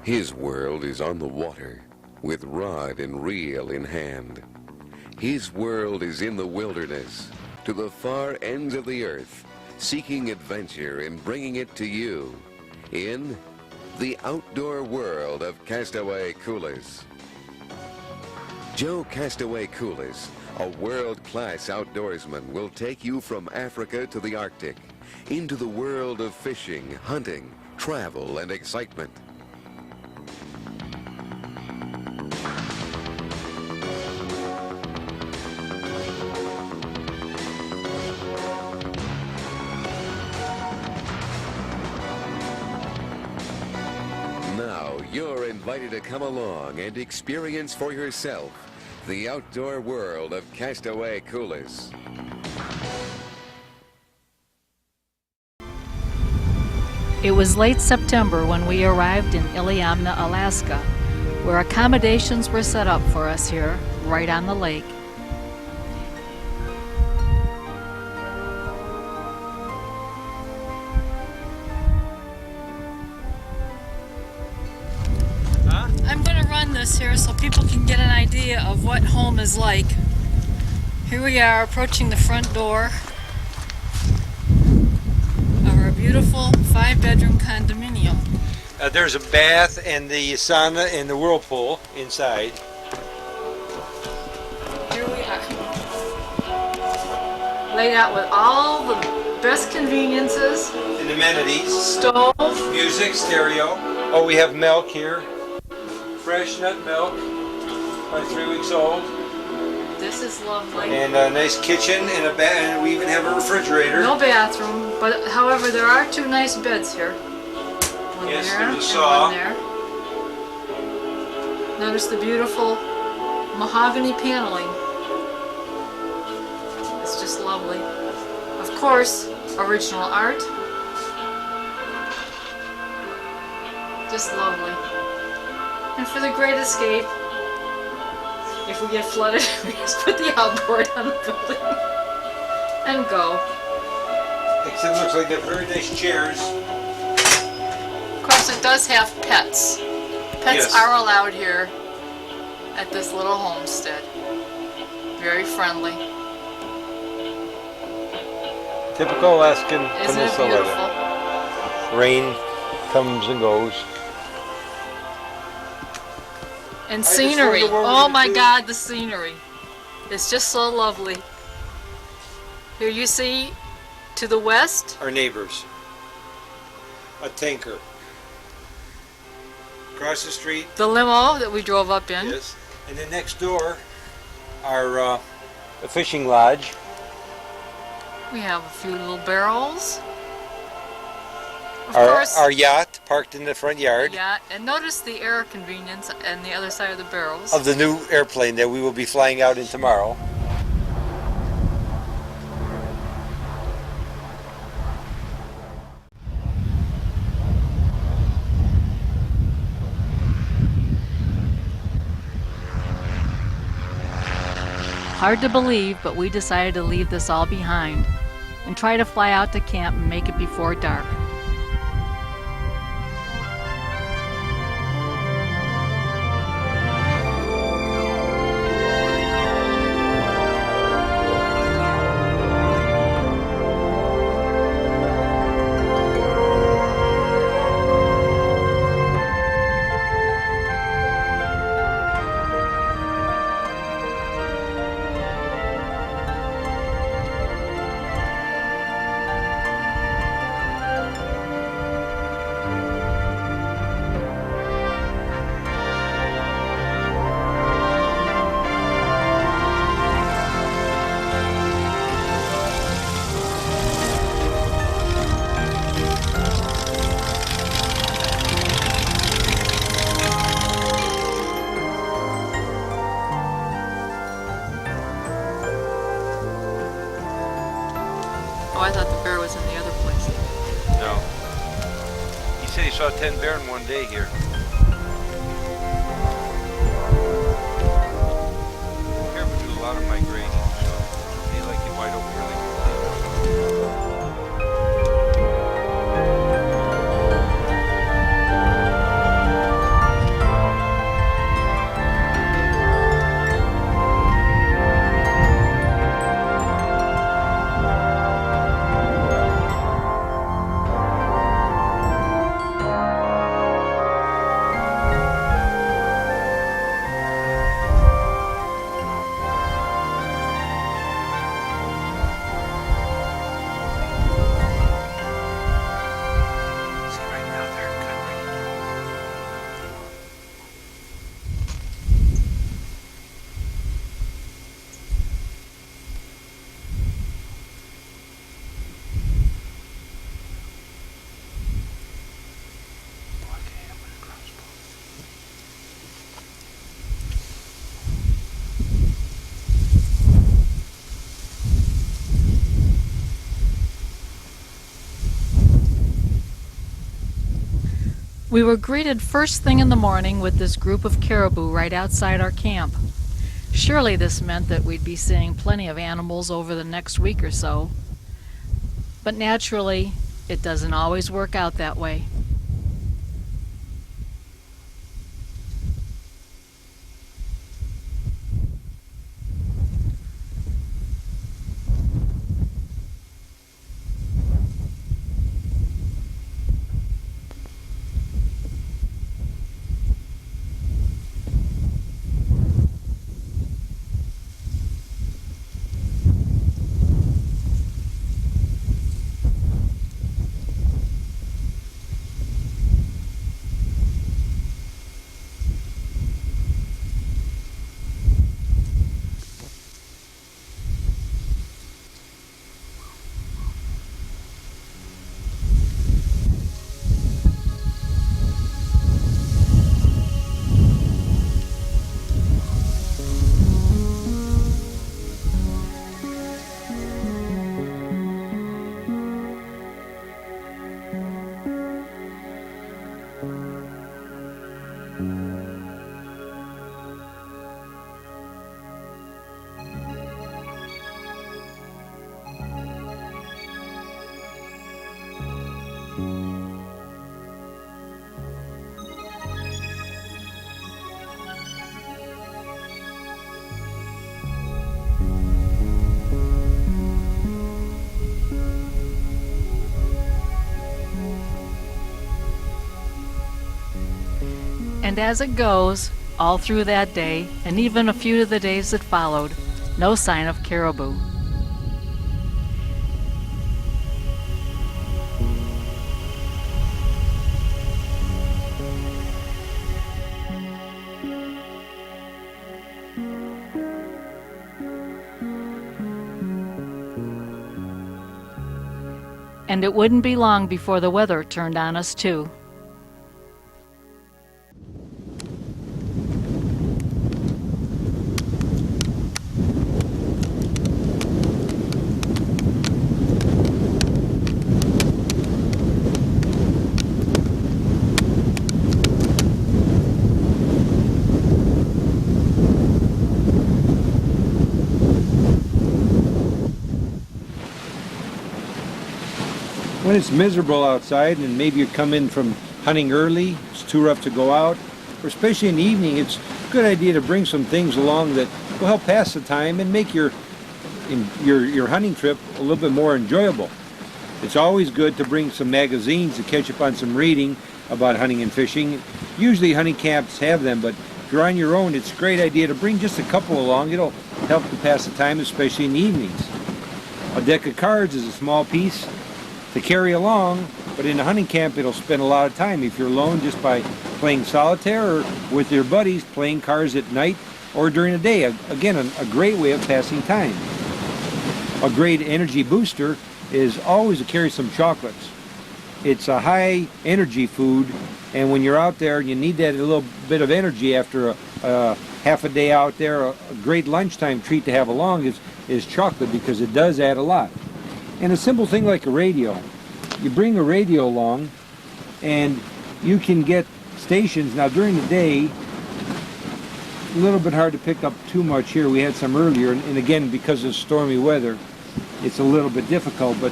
His world is on the water, with rod and reel in hand. His world is in the wilderness, to the far ends of the earth, seeking adventure and bringing it to you in the outdoor world of Castaway Coolers. Joe Castaway Coolers, a world-class outdoorsman, will take you from Africa to the Arctic, into the world of fishing, hunting, travel, and excitement. Now you're invited to come along and experience for yourself the outdoor world of Castaway Coolers. It was late September when we arrived in Iliamna, Alaska, where accommodations were set up for us here, right on the lake. I'm going to run this here so people can get an idea of what home is like. Here we are approaching the front door of our beautiful 5-bedroom condominium. There's a bath and the sauna and the whirlpool inside. Here we are. Laid out with all the best conveniences. And amenities. Stove. Music, stereo. Oh, we have milk here. Fresh nut milk. About 3 weeks old. This is lovely. And a nice kitchen and a bath, and we even have a refrigerator. No bathroom, but however there are 2 nice beds here. One Yes, there there's a and saw. one there. Notice the beautiful mahogany paneling. It's just lovely. Of course, original art. Just lovely. And for the great escape, if we get flooded, we just put the outboard on the building and go. Except it looks like they're very nice chairs. Of course, it does have pets. Pets Yes. are allowed here at this little homestead. Very friendly. Typical Alaskan Isn't it peninsula weather. beautiful? Rain comes and goes. And just scenery. wonder what we're Oh gonna my do. God, the scenery. It's just so lovely. Here you see to the west, Our neighbors. A tanker. Across the street, the limo that we drove up in. yes. And then next door, our a fishing lodge. We have a few little barrels. Of course, Our yacht parked in the front yard yeah, and notice the air convenience on the other side of the barrels. of the new airplane that we will be flying out in tomorrow. Hard to believe, but we decided to leave this all behind and try to fly out to camp and make it before dark. Oh, I thought the bear was in the other place. No. He said he saw 10 bear in one day here. Caribou do a lot of migration, so they like it wide open really quickly. We were greeted first thing in the morning with this group of caribou right outside our camp. Surely this meant that we'd be seeing plenty of animals over the next week or so. But naturally, it doesn't always work out that way. And as it goes, all through that day, and even a few of the days that followed, no sign of caribou. And it wouldn't be long before the weather turned on us too. When it's miserable outside and maybe you come in from hunting early, it's too rough to go out, or especially in the evening, it's a good idea to bring some things along that will help pass the time and make your hunting trip a little bit more enjoyable. It's always good to bring some magazines to catch up on some reading about hunting and fishing. Usually hunting camps have them, but if you're on your own, it's a great idea to bring just a couple along. It'll help to pass the time, especially in the evenings. A deck of cards is a small piece to carry along, but in a hunting camp it'll spend a lot of time if you're alone just by playing solitaire or with your buddies playing cards at night or during the day. Again, a great way of passing time. A great energy booster is always to carry some chocolates. It's a high energy food, and when you're out there and you need that a little bit of energy after a half a day out there, a great lunchtime treat to have along is chocolate, because it does add a lot. And a simple thing like a radio. You bring a radio along and you can get stations. Now during the day, a little bit hard to pick up too much here. We had some earlier, and again, because of stormy weather, it's a little bit difficult, but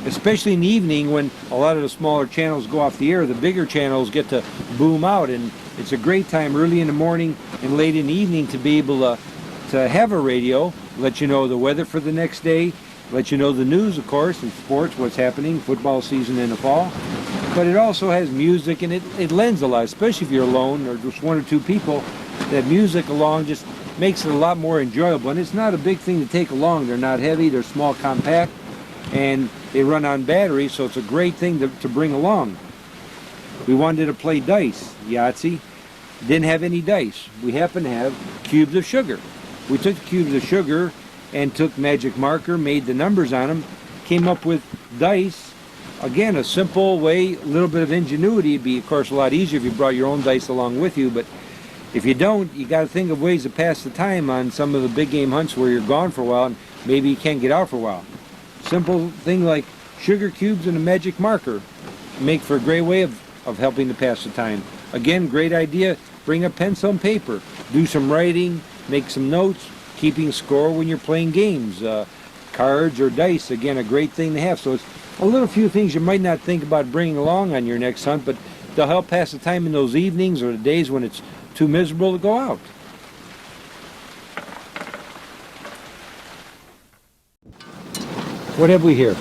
especially in the evening when a lot of the smaller channels go off the air, the bigger channels get to boom out, and it's a great time early in the morning and late in the evening to be able to have a radio, let you know the weather for the next day, let you know the news, of course, and sports, what's happening, football season in the fall. But it also has music, and it lends a lot, especially if you're alone or just one or two people. That music along just makes it a lot more enjoyable. And it's not a big thing to take along. They're not heavy, they're small, compact, and they run on battery, so it's a great thing to bring along. We wanted to play dice, Yahtzee. Didn't have any dice. We happened to have cubes of sugar. We took the cubes of sugar and took magic marker, made the numbers on them, came up with dice. Again, a simple way, a little bit of ingenuity. It'd be, of course, a lot easier if you brought your own dice along with you, but if you don't, you got to think of ways to pass the time on some of the big game hunts where you're gone for a while and maybe you can't get out for a while. Simple thing like sugar cubes and a magic marker make for a great way of of helping to pass the time. Again, great idea. Bring a pencil and paper. Do some writing, make some notes, keeping score when you're playing games. Cards or dice, again, a great thing to have. So it's a little few things you might not think about bringing along on your next hunt, but they'll help pass the time in those evenings or the days when it's too miserable to go out. What have we here?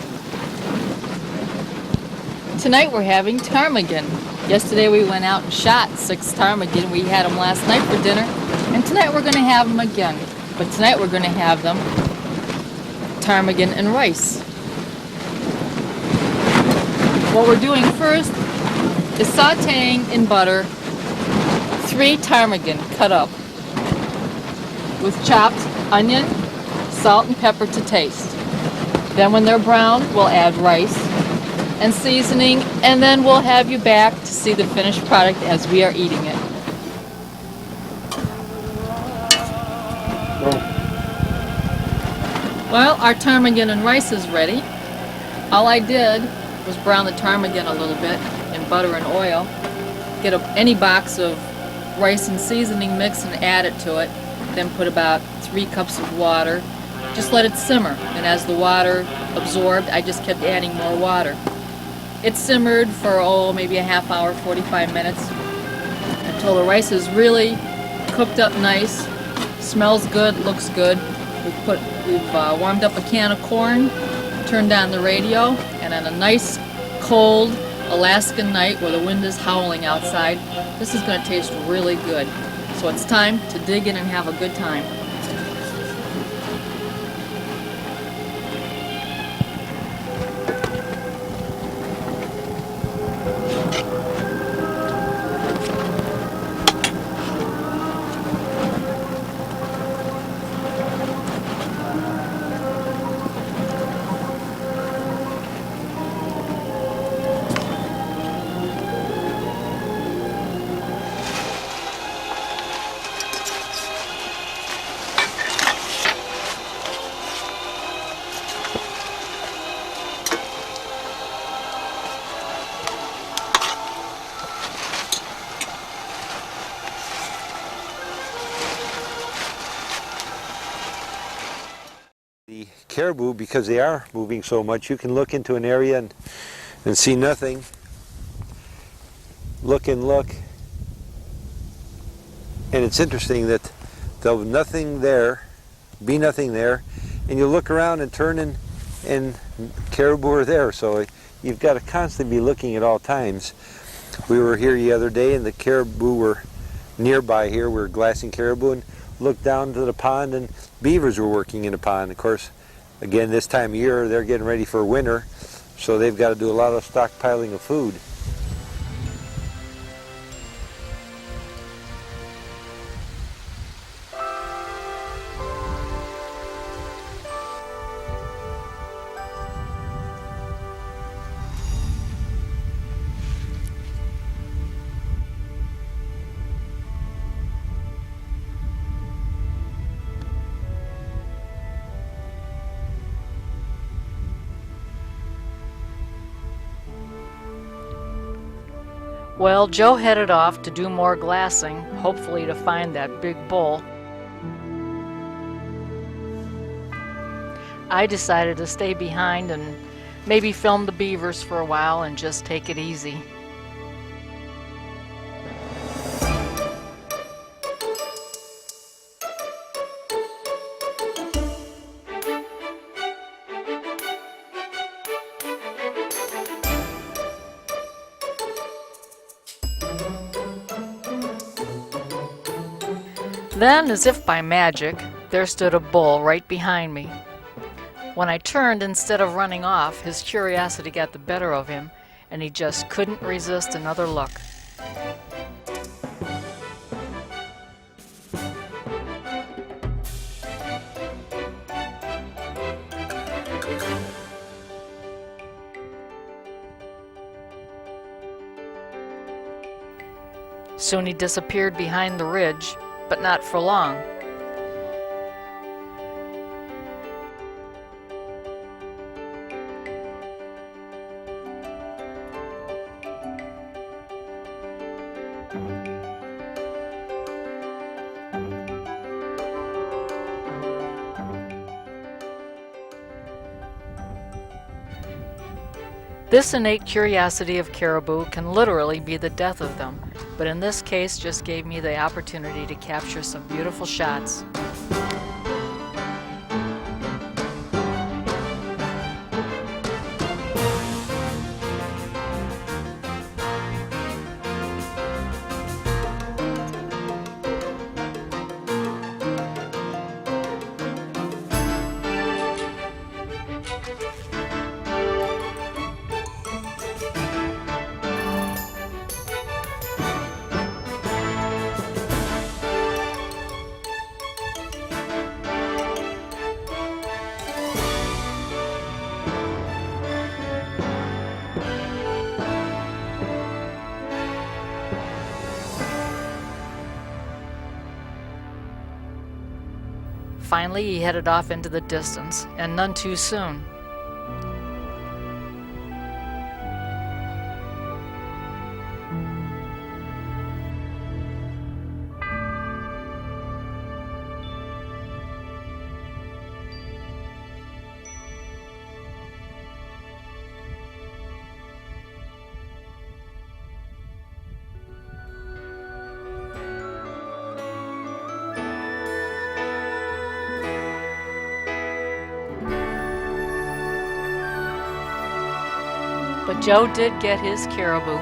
Tonight we're having ptarmigan. Yesterday we went out and shot 6 ptarmigan. We had them last night for dinner, and tonight we're going to have them again. But tonight we're going to have them ptarmigan and rice. What we're doing first is sauteing in butter 3 ptarmigan cut up with chopped onion, salt and pepper to taste. Then when they're brown, we'll add rice and seasoning, and then we'll have you back to see the finished product as we are eating it. Well, our ptarmigan and rice is ready. All I did was brown the ptarmigan a little bit in butter and oil, get any box of rice and seasoning mix and add it to it, then put about 3 cups of water. Just let it simmer, and as the water absorbed, I just kept adding more water. It simmered for, maybe a half hour, 45 minutes, until the rice is really cooked up nice, smells good, looks good. We've warmed up a can of corn, turned on the radio, and on a nice, cold Alaskan night where the wind is howling outside, this is going to taste really good. So it's time to dig in and have a good time. The caribou, because they are moving so much, you can look into an area and see nothing. Look and look. And it's interesting that there'll be nothing there, and you look around and turn and caribou are there. So you've got to constantly be looking at all times. We were here the other day and the caribou were nearby here. We were glassing caribou and looked down to the pond and beavers were working in the pond. Of course, again, this time of year they're getting ready for winter, so they've got to do a lot of stockpiling of food. Well, Joe headed off to do more glassing, hopefully to find that big bull. I decided to stay behind and maybe film the beavers for a while and just take it easy. Then, as if by magic, there stood a bull right behind me. When I turned, instead of running off, his curiosity got the better of him, and he just couldn't resist another look. Soon he disappeared behind the ridge, but not for long. This innate curiosity of caribou can literally be the death of them, but in this case just gave me the opportunity to capture some beautiful shots. Finally, he headed off into the distance, and none too soon. But Joe did get his caribou.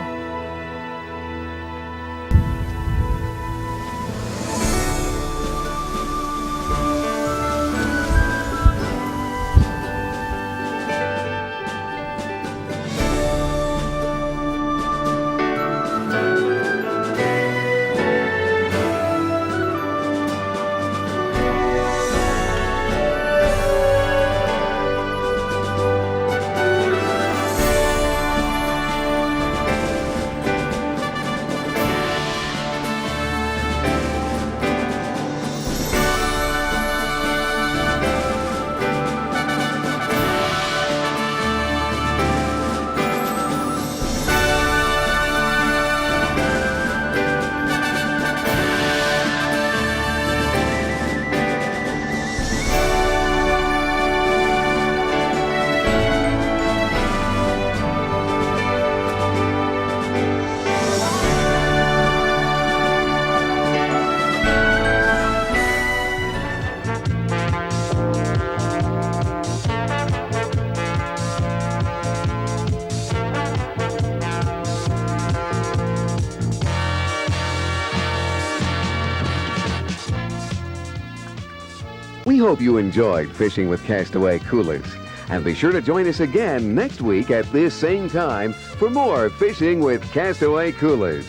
We hope you enjoyed fishing with Castaway Coolers. And be sure to join us again next week at this same time for more Fishing with Castaway Coolers.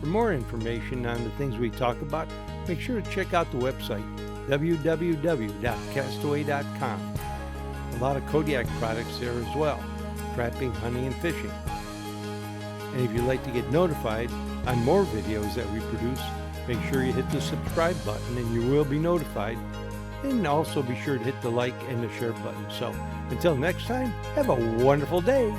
For more information on the things we talk about, make sure to check out the website, www.castaway.com. A lot of Kodiak products there as well, trapping, hunting, and fishing. And if you'd like to get notified on more videos that we produce, make sure you hit the subscribe button and you will be notified. And also be sure to hit the like and the share button. So until next time, have a wonderful day.